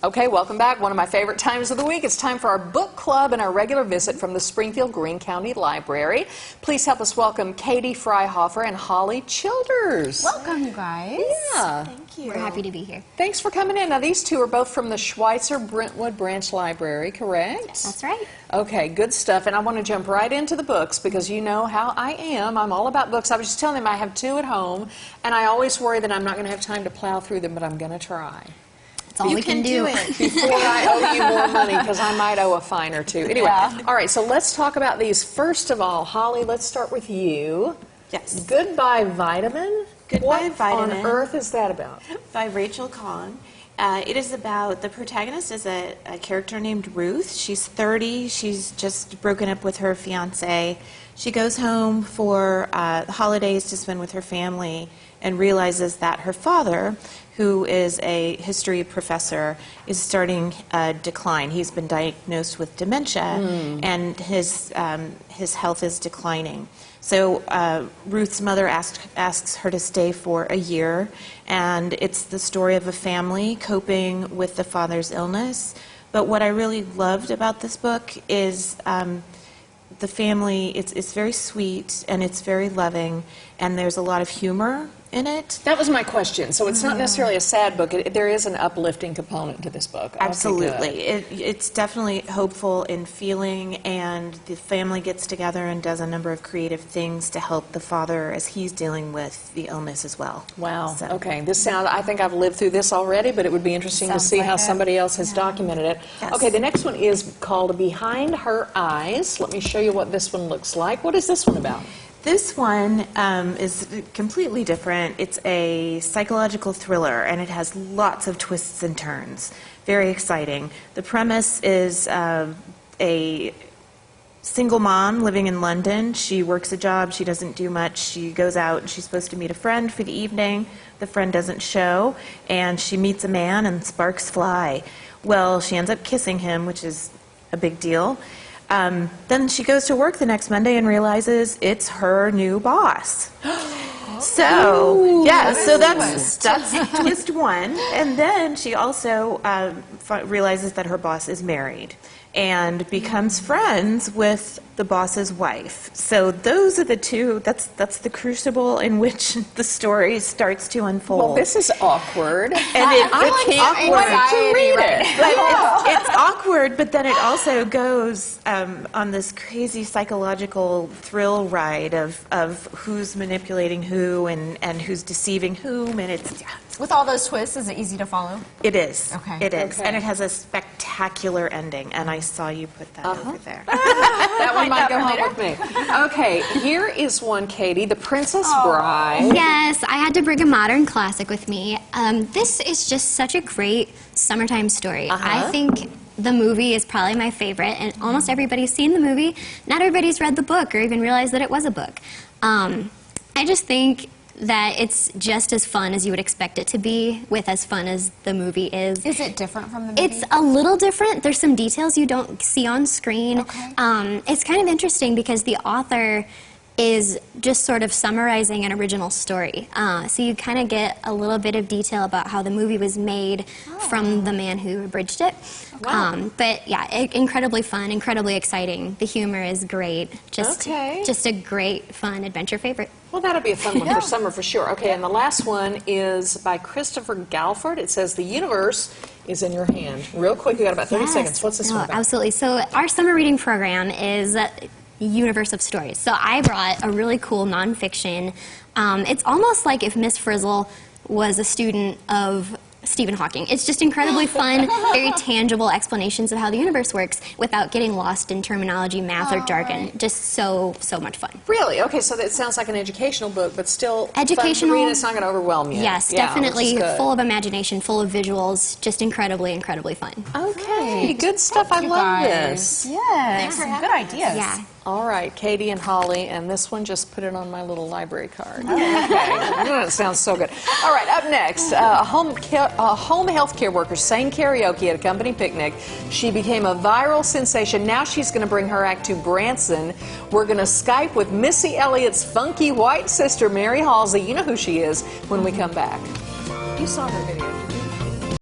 Okay, welcome back. One of my favorite times of the week. It's time for our book club and our regular visit from the Springfield Greene County Library. Please help us welcome Katie Freihofer and Holly Childers. Welcome, you guys. Yeah. Thank you. We're happy to be here. Thanks for coming in. Now, these two are both from the Schweitzer Brentwood Branch Library, correct? That's right. Okay, good stuff. And I want to jump right into the books because you know how I am. I'm all about books. I was just telling them I have two at home, and I always worry that I'm not going to have time to plow through them, but I'm going to try. That's all we can do. Before I owe you more money, because I might owe a fine or two. Anyway, all right, so let's talk about these. First of all, Holly, let's start with you. Yes. Goodbye Vitamin? Goodbye Vitamin. What on earth is that about? By Rachel Kahn. It is about, the protagonist is a character named Ruth. She's 30. She's just broken up with her fiancé. She goes home for the holidays to spend with her family and realizes that her father, who is a history professor, is starting a decline. He's been diagnosed with dementia, and his health is declining. So Ruth's mother asks her to stay for a year, and it's the story of a family coping with the father's illness. But what I really loved about this book is the family, it's very sweet, and it's very loving, and there's a lot of humor in it. That was my question. So it's not necessarily a sad book. There is an uplifting component to this book. Absolutely. Okay, It's definitely hopeful in feeling, and the family gets together and does a number of creative things to help the father as he's dealing with the illness as well. Wow. So. Okay. This sounds, I think I've lived through this already, but it would be interesting to see how somebody else has documented it. Yes. Okay, the next one is called Behind Her Eyes. Let me show you what this one looks like. What is this one about? This one is completely different. It's a psychological thriller, and it has lots of twists and turns. Very exciting. The premise is a single mom living in London. She works a job. She doesn't do much. She goes out, and she's supposed to meet a friend for the evening. The friend doesn't show, and she meets a man, and sparks fly. Well, she ends up kissing him, which is a big deal. Then she goes to work the next Monday and realizes it's her new boss. So, yeah, so that's twist one. And then she also realizes that her boss is married and becomes friends with the boss's wife. So those are the two, that's the crucible in which the story starts to unfold. Well, this is awkward. And I can't wait to read it. But it's awkward, but then it also goes on this crazy psychological thrill ride of who's manipulating who and who's deceiving whom, and it's With all those twists, is it easy to follow? it is. Okay. It is. Okay. And it has a spectacular ending, and I saw you put that over there. That one might go home with me. Okay, here is one, Katie, The Princess Bride. Yes, I had to bring a modern classic with me. This is just such a great summertime story. I think the movie is probably my favorite, and almost everybody's seen the movie. Not everybody's read the book or even realized that it was a book. I just think that it's just as fun as you would expect it to be, with as fun as the movie is. Is it different from the movie? It's a little different. There's some details you don't see on screen. Okay. It's kind of interesting because the author is just sort of summarizing an original story. So you kind of get a little bit of detail about how the movie was made from the man who abridged it. Wow. But yeah, incredibly fun, incredibly exciting. The humor is great. Just a great, fun adventure favorite. Well, that'll be a fun one for summer for sure. Okay, and the last one is by Christopher Galford. It says, The Universe is in Your Hand. Real quick, you got about 30 seconds. What's this one about? Absolutely. So our summer reading program is universe of stories. So I brought a really cool nonfiction. It's almost like if Miss Frizzle was a student of Stephen Hawking. It's just incredibly fun, very tangible explanations of how the universe works without getting lost in terminology, math, or jargon. Right. Just so much fun. Really? Okay, so that sounds like an educational book, but still Educational. fun to read. It's not going to overwhelm you. Yes, Yeah, definitely which is good. full of imagination, full of visuals, just incredibly fun. Okay, good stuff. I love this. Yes, some good ideas. Yeah. All right, Katie and Holly, and this one, just put it on my little library card. Okay, that sounds so good. All right, up next, home health care worker sang karaoke at a company picnic. She became a viral sensation. Now she's going to bring her act to Branson. We're going to Skype with Missy Elliott's funky white sister, Mary Halsey. You know who she is when we come back. You saw her video.